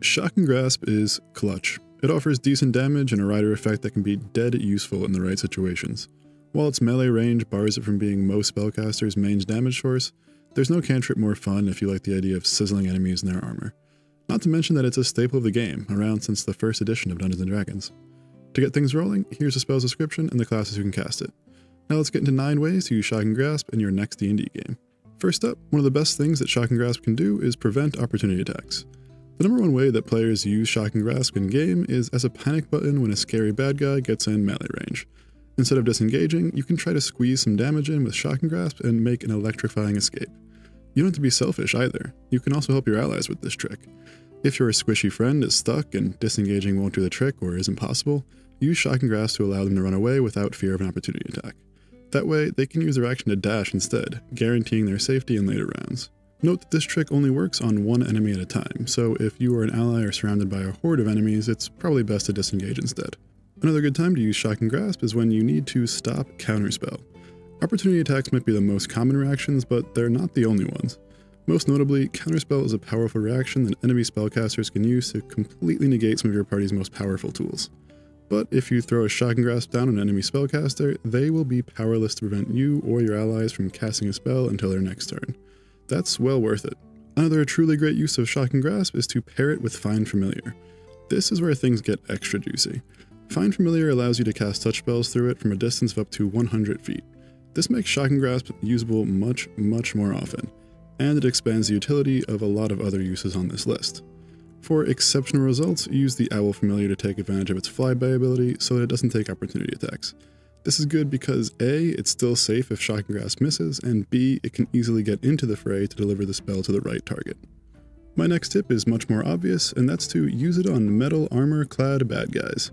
Shocking Grasp is clutch. It offers decent damage and a rider effect that can be dead useful in the right situations. While its melee range bars it from being most spellcasters' main damage source, there's no cantrip more fun if you like the idea of sizzling enemies in their armor. Not to mention that it's a staple of the game, around since the first edition of Dungeons & Dragons. To get things rolling, here's the spell's description and the classes who can cast it. Now let's get into 9 ways to use Shocking Grasp in your next D&D game. First up, one of the best things that Shocking Grasp can do is prevent opportunity attacks. The number one way that players use Shocking Grasp in-game is as a panic button when a scary bad guy gets in melee range. Instead of disengaging, you can try to squeeze some damage in with Shocking Grasp and make an electrifying escape. You don't have to be selfish either. You can also help your allies with this trick. If your squishy friend is stuck and disengaging won't do the trick or isn't possible, use Shocking Grasp to allow them to run away without fear of an opportunity attack. That way, they can use their action to dash instead, guaranteeing their safety in later rounds. Note that this trick only works on one enemy at a time, so if you or an ally are surrounded by a horde of enemies, it's probably best to disengage instead. Another good time to use Shocking Grasp is when you need to stop counterspell. Opportunity attacks might be the most common reactions, but they're not the only ones. Most notably, counterspell is a powerful reaction that enemy spellcasters can use to completely negate some of your party's most powerful tools. But if you throw a Shocking Grasp down on an enemy spellcaster, they will be powerless to prevent you or your allies from casting a spell until their next turn. That's well worth it. Another truly great use of Shocking Grasp is to pair it with Find Familiar. This is where things get extra juicy. Find Familiar allows you to cast touch spells through it from a distance of up to 100 feet. This makes Shocking Grasp usable much more often, and it expands the utility of a lot of other uses on this list. For exceptional results, use the Owl Familiar to take advantage of its flyby ability so that it doesn't take opportunity attacks. This is good because A, it's still safe if Shocking Grasp misses, and B, it can easily get into the fray to deliver the spell to the right target. My next tip is much more obvious, and that's to use it on metal armor-clad bad guys.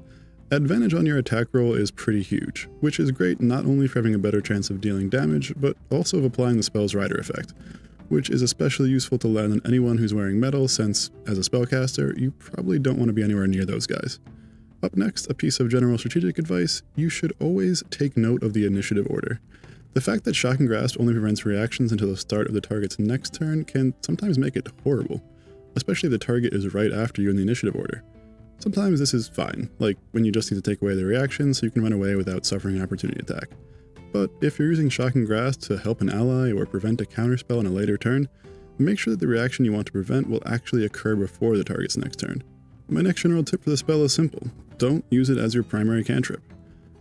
Advantage on your attack roll is pretty huge, which is great not only for having a better chance of dealing damage, but also of applying the spell's rider effect, which is especially useful to land on anyone who's wearing metal since, as a spellcaster, you probably don't want to be anywhere near those guys. Up next, a piece of general strategic advice: you should always take note of the initiative order. The fact that Shocking Grasp only prevents reactions until the start of the target's next turn can sometimes make it horrible, especially if the target is right after you in the initiative order. Sometimes this is fine, like when you just need to take away the reaction so you can run away without suffering an opportunity attack. But if you're using Shocking Grasp to help an ally or prevent a counterspell on a later turn, make sure that the reaction you want to prevent will actually occur before the target's next turn. My next general tip for the spell is simple: don't use it as your primary cantrip.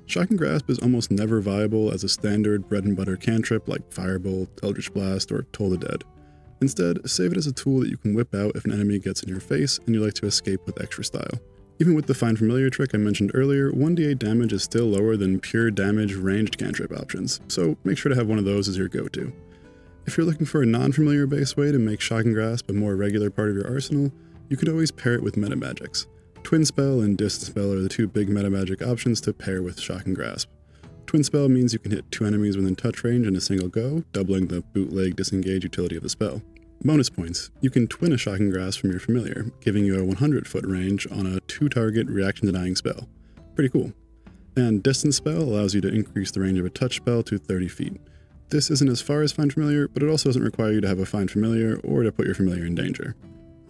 Shocking Grasp is almost never viable as a standard bread-and-butter cantrip like Firebolt, Eldritch Blast, or Toll the Dead. Instead, save it as a tool that you can whip out if an enemy gets in your face and you like to escape with extra style. Even with the Find Familiar trick I mentioned earlier, 1d8 damage is still lower than pure damage ranged cantrip options, so make sure to have one of those as your go-to. If you're looking for a non-familiar based way to make Shocking Grasp a more regular part of your arsenal, you could always pair it with metamagics. Twin Spell and Distance Spell are the two big metamagic options to pair with Shocking Grasp. Twin Spell means you can hit 2 enemies within touch range in a single go, doubling the bootleg disengage utility of the spell. Bonus points: you can twin a Shocking Grasp from your familiar, giving you a 100-foot range on a 2-target reaction-denying spell. Pretty cool. And Distance Spell allows you to increase the range of a touch spell to 30 feet. This isn't as far as Find Familiar, but it also doesn't require you to have a Find Familiar or to put your familiar in danger.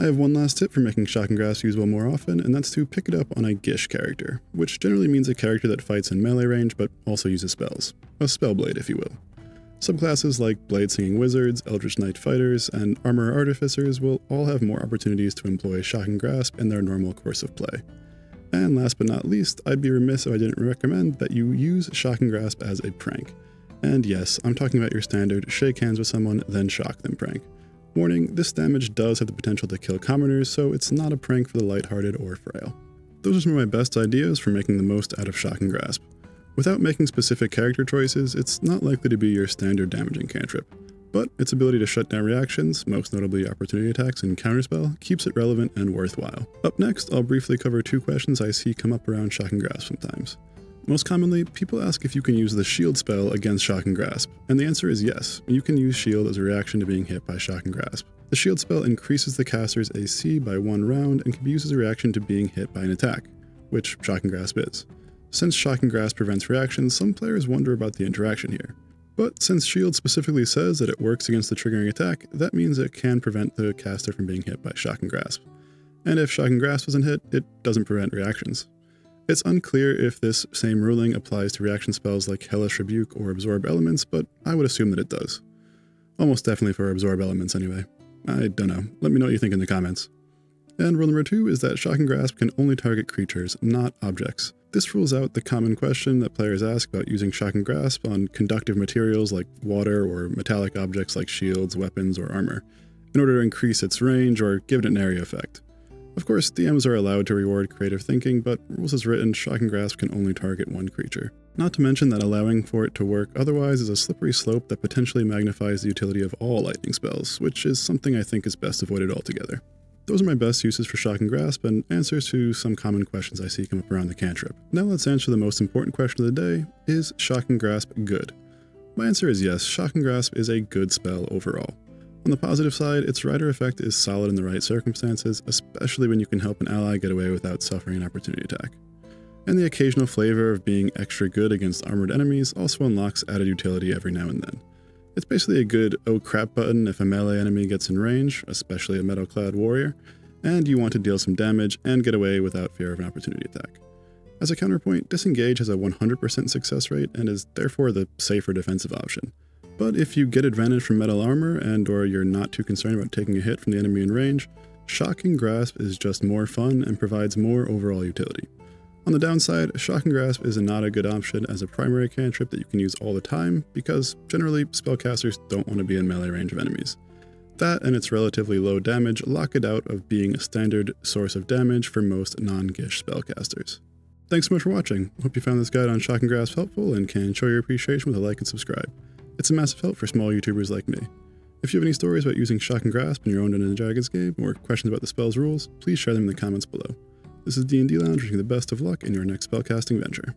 I have one last tip for making Shocking Grasp usable more often, and that's to pick it up on a Gish character, which generally means a character that fights in melee range but also uses spells. A Spellblade, if you will. Subclasses like Blade Singing Wizards, Eldritch Knight Fighters, and Armor Artificers will all have more opportunities to employ Shocking Grasp in their normal course of play. And last but not least, I'd be remiss if I didn't recommend that you use Shocking Grasp as a prank. And yes, I'm talking about your standard shake hands with someone, then shock them prank. Warning, this damage does have the potential to kill commoners, so it's not a prank for the lighthearted or frail. Those are some of my best ideas for making the most out of Shocking Grasp. Without making specific character choices, it's not likely to be your standard damaging cantrip, but its ability to shut down reactions, most notably opportunity attacks and counterspell, keeps it relevant and worthwhile. Up next, I'll briefly cover 2 questions I see come up around Shocking Grasp sometimes. Most commonly, people ask if you can use the Shield spell against Shocking Grasp, and the answer is yes, you can use Shield as a reaction to being hit by Shocking Grasp. The Shield spell increases the caster's AC by 1 round and can be used as a reaction to being hit by an attack, which Shocking Grasp is. Since Shocking Grasp prevents reactions, some players wonder about the interaction here. But since Shield specifically says that it works against the triggering attack, that means it can prevent the caster from being hit by Shocking Grasp. and if Shocking Grasp doesn't hit, it doesn't prevent reactions. It's unclear if this same ruling applies to reaction spells like Hellish Rebuke or Absorb Elements, but I would assume that it does. Almost definitely for Absorb Elements anyway. I don't know, let me know what you think in the comments. And rule number 2 is that Shocking Grasp can only target creatures, not objects. This rules out the common question that players ask about using Shocking Grasp on conductive materials like water or metallic objects like shields, weapons, or armor, in order to increase its range or give it an area effect. Of course, DMs are allowed to reward creative thinking, but rules as written, Shocking Grasp can only target one creature. Not to mention that allowing for it to work otherwise is a slippery slope that potentially magnifies the utility of all lightning spells, which is something I think is best avoided altogether. Those are my best uses for Shocking Grasp and answers to some common questions I see come up around the cantrip. Now let's answer the most important question of the day: is Shocking Grasp good? My answer is yes, Shocking Grasp is a good spell overall. On the positive side, its rider effect is solid in the right circumstances, especially when you can help an ally get away without suffering an opportunity attack. And the occasional flavor of being extra good against armored enemies also unlocks added utility every now and then. It's basically a good oh crap button if a melee enemy gets in range, especially a metal-clad warrior, and you want to deal some damage and get away without fear of an opportunity attack. As a counterpoint, Disengage has a 100% success rate and is therefore the safer defensive option. But if you get advantage from metal armor and or you're not too concerned about taking a hit from the enemy in range, Shocking Grasp is just more fun and provides more overall utility. On the downside, Shocking Grasp is not a good option as a primary cantrip that you can use all the time, because generally spellcasters don't want to be in melee range of enemies. That and its relatively low damage lock it out of being a standard source of damage for most non-Gish spellcasters. Thanks so much for watching. Hope you found this guide on Shocking Grasp helpful and can show your appreciation with a like and subscribe. It's a massive help for small YouTubers like me. If you have any stories about using Shocking Grasp in your own Dungeons & Dragons game, or questions about the spell's rules, please share them in the comments below. This is D&D Lounge, wishing you the best of luck in your next spellcasting venture.